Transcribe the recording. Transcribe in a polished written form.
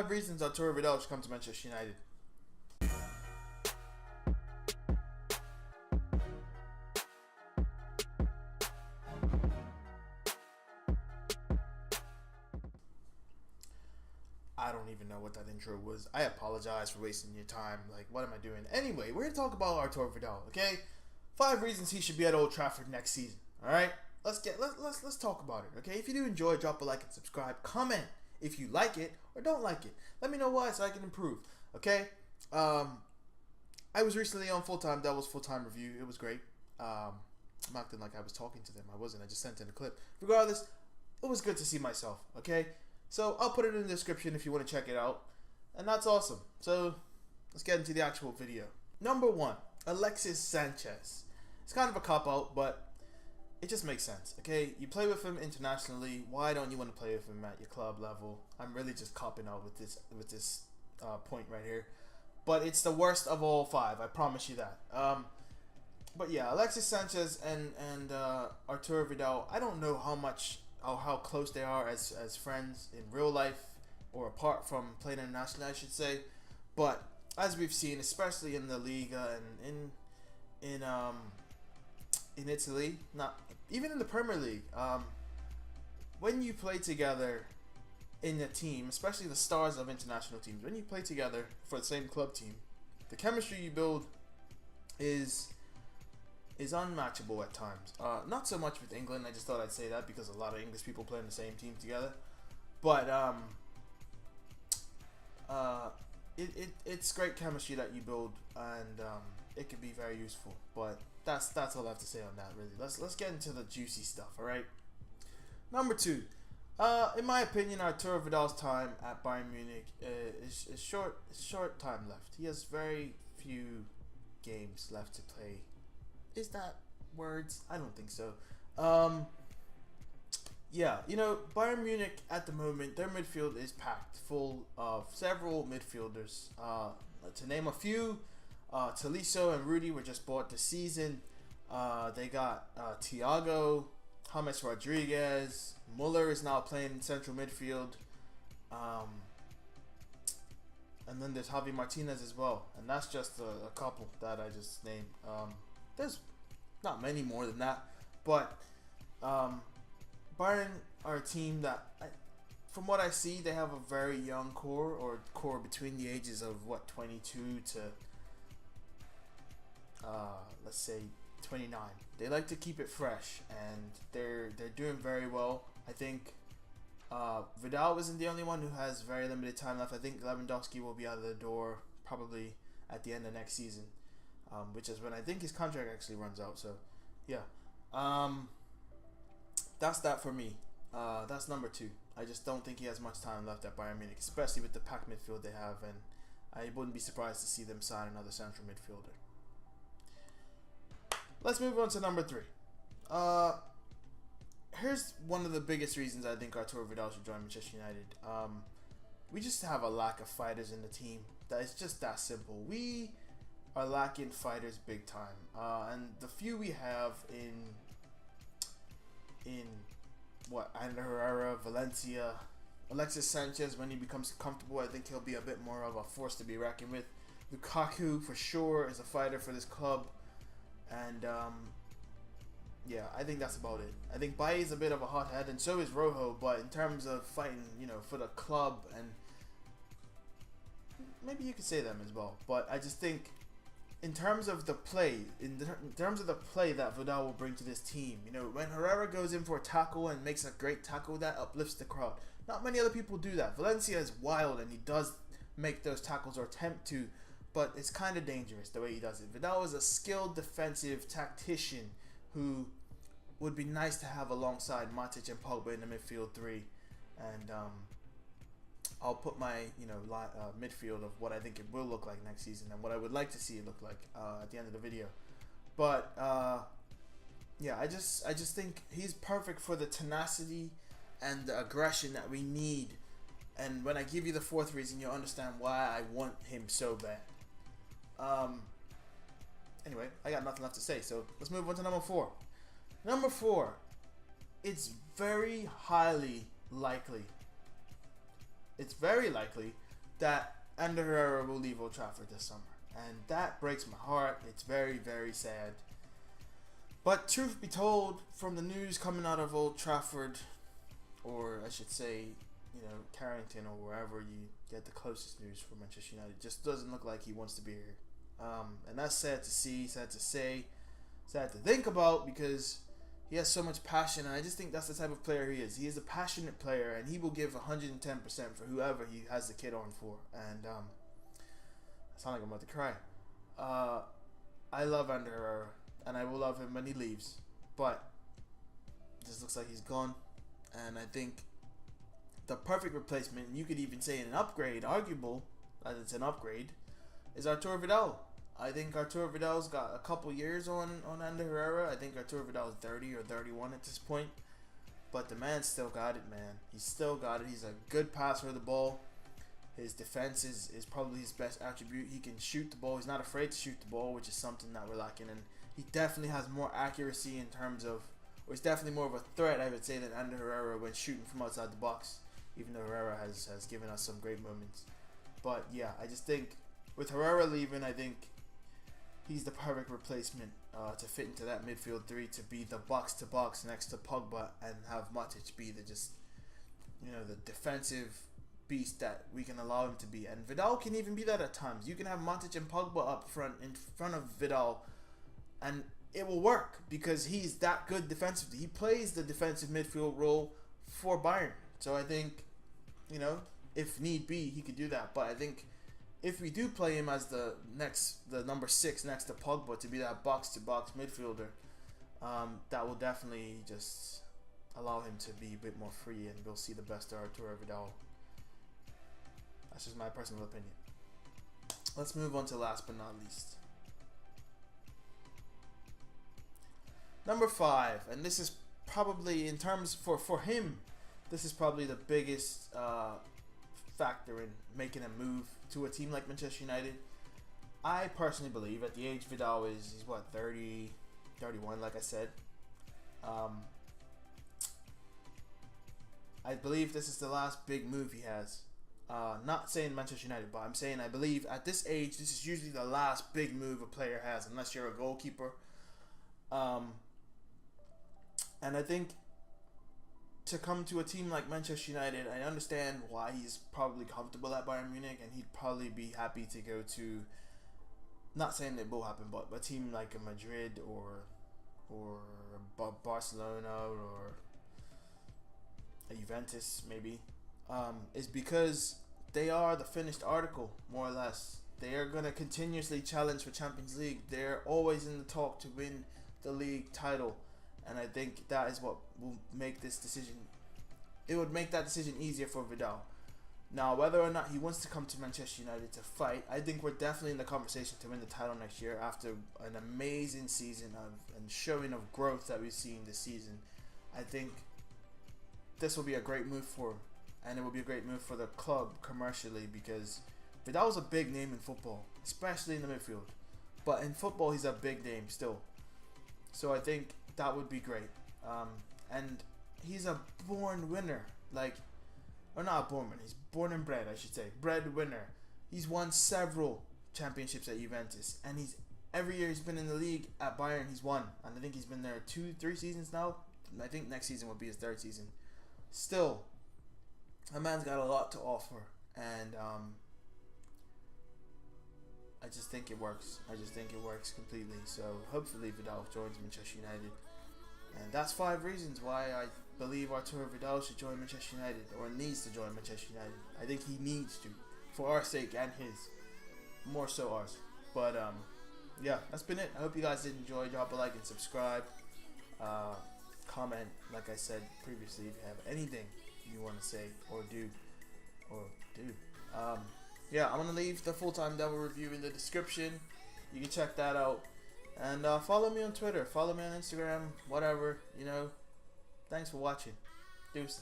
5 reasons Arturo Vidal should come to Manchester United. I don't even know what that intro was. I apologize for wasting your time. Like, what am I doing? Anyway, we're going to talk about Arturo Vidal, okay? 5 reasons he should be at Old Trafford next season, all right? Let's talk about it, okay? If you do enjoy, drop a like and subscribe. Comment if you like it or don't like it. Let me know why so I can improve, okay? I was recently on Full-Time Devil's Full-Time Review. It was great. I'm acting like I was talking to them. I wasn't. I just sent in a clip. Regardless, it was good to see myself, okay? So I'll put it in the description if you want to check it out. And that's awesome. So let's get into the actual video. Number 1, Alexis Sanchez. It's kind of a cop-out, but it just makes sense, okay? You play with him internationally. Why don't you want to play with him at your club level? I'm really just copping out with this point right here. But it's the worst of all 5. I promise you that. But yeah, Alexis Sanchez and Arturo Vidal, I don't know how close they are as friends in real life, or apart from playing internationally, I should say. But as we've seen, especially in the Liga and in Italy, not even in the Premier League, when you play together in a team, especially the stars of international teams, when you play together for the same club team, the chemistry you build is unmatchable at times. Not so much with England. I just thought I'd say that because a lot of English people play in the same team together. But it's great chemistry that you build, and it can be very useful. But that's all I have to say on that. Really, let's get into the juicy stuff. All right. Number 2, in my opinion, Arturo Vidal's time at Bayern Munich is short time left. He has very few games left to play. Is that words? I don't think so. Yeah, you know, Bayern Munich at the moment, their midfield is packed full of several midfielders. To name a few, Tolisso and Rudy were just bought this season. They got Thiago, James Rodriguez, Muller is now playing in central midfield. And then there's Javi Martinez as well. And that's just a couple that I just named. There's not many more than that, but Bayern are a team that, from what I see, they have a very young core between the ages of 22 to let's say 29. They like to keep it fresh, and they're doing very well. I think Vidal isn't the only one who has very limited time left. I think Lewandowski will be out of the door probably at the end of next season. Which is when I think his contract actually runs out. So, yeah. That's that for me. That's number 2. I just don't think he has much time left at Bayern Munich, especially with the packed midfield they have, and I wouldn't be surprised to see them sign another central midfielder. Let's move on to number 3. Here's one of the biggest reasons I think Arturo Vidal should join Manchester United. We just have a lack of fighters in the team. It's just that simple. We are lacking fighters big time, and the few we have in Ander Herrera, Valencia, Alexis Sanchez, when he becomes comfortable, I think he'll be a bit more of a force to be reckoned with. Lukaku for sure is a fighter for this club, and yeah, I think that's about it. I think Bailly is a bit of a hothead, and so is Rojo, but in terms of fighting, for the club, and maybe you could say them as well, but I just think in terms of the play, that Vidal will bring to this team, when Herrera goes in for a tackle and makes a great tackle, that uplifts the crowd. Not many other people do that. Valencia is wild, and he does make those tackles, or attempt to, but it's kind of dangerous the way he does it. Vidal is a skilled defensive tactician who would be nice to have alongside Matic and Pogba in the midfield 3, and I'll put my midfield of what I think it will look like next season and what I would like to see it look like at the end of the video. But yeah, I just think he's perfect for the tenacity and the aggression that we need. And when I give you the 4th reason, you'll understand why I want him so bad. Anyway, I got nothing left to say, so let's move on to number 4. Number 4, it's very highly likely. It's very likely that Ander Herrera will leave Old Trafford this summer. And that breaks my heart. It's very, very sad. But truth be told, from the news coming out of Old Trafford, or I should say, Carrington or wherever you get the closest news for Manchester United, just doesn't look like he wants to be here. And that's sad to see, sad to say, sad to think about, because he has so much passion, and I just think that's the type of player he is. He is a passionate player, and he will give 110% for whoever he has the kid on for. And I sound like I'm about to cry. I love Ander Herrera, and I will love him when he leaves, but it just looks like he's gone. And I think the perfect replacement, and you could even say an upgrade, arguable that it's an upgrade, is Arturo Vidal. I think Arturo Vidal's got a couple years on Ander Herrera. I think Arturo Vidal's 30 or 31 at this point. But the man still got it, man. He's still got it. He's a good passer of the ball. His defense is probably his best attribute. He can shoot the ball. He's not afraid to shoot the ball, which is something that we're lacking. And he definitely has more accuracy in terms of, or he's definitely more of a threat, I would say, than Ander Herrera when shooting from outside the box. Even though Herrera has given us some great moments. But yeah, I just think with Herrera leaving, I think he's the perfect replacement to fit into that midfield three, to be the box to box next to Pogba, and have Matic be the the defensive beast that we can allow him to be. And Vidal can even be that at times. You can have Matic and Pogba up front in front of Vidal, and it will work because he's that good defensively. He plays the defensive midfield role for Bayern. So I think, if need be, he could do that. But I think if we do play him as the number 6 next to Pogba to be that box-to-box midfielder, that will definitely just allow him to be a bit more free, and we'll see the best of Arturo Vidal. That's just my personal opinion. Let's move on to last but not least. Number 5, and this is probably, in terms for him, this is probably the biggest factor in making a move to a team like Manchester United. I personally believe at the age Vidal is, he's what, 30, 31, like I said. I believe this is the last big move he has. Not saying Manchester United, but I'm saying I believe at this age, this is usually the last big move a player has, unless you're a goalkeeper. And I think to come to a team like Manchester United, I understand why he's probably comfortable at Bayern Munich, and he'd probably be happy to go to, not saying it will happen, but a team like a Madrid or Barcelona or a Juventus maybe, is because they are the finished article, more or less. They are going to continuously challenge for Champions League. They're always in the talk to win the league title. And I think that is what will make this decision. It would make that decision easier for Vidal. Now, whether or not he wants to come to Manchester United to fight, I think we're definitely in the conversation to win the title next year after an amazing season and showing of growth that we've seen this season. I think this will be a great move for him, and it will be a great move for the club commercially, because Vidal's a big name in football, especially in the midfield. But in football, he's a big name still. So I think that would be great. And he's a born winner. Or not a born winner, he's born and bred, I should say. Bred winner. He's won several championships at Juventus. And every year he's been in the league at Bayern, he's won. And I think he's been there 2-3 seasons now. I think next season will be his 3rd season. Still, a man's got a lot to offer. And I just think it works. I just think it works completely. So hopefully Vidal joins Manchester United. And that's 5 reasons why I believe Arturo Vidal should join Manchester United, or needs to join Manchester United. I think he needs to, for our sake and his. More so ours. But yeah, that's been it. I hope you guys did enjoy. Drop a like and subscribe. Comment, like I said previously, if you have anything you want to say or do. Yeah, I'm going to leave the Full-Time Devil review in the description. You can check that out. And follow me on Twitter. Follow me on Instagram. Whatever, Thanks for watching. Deuces.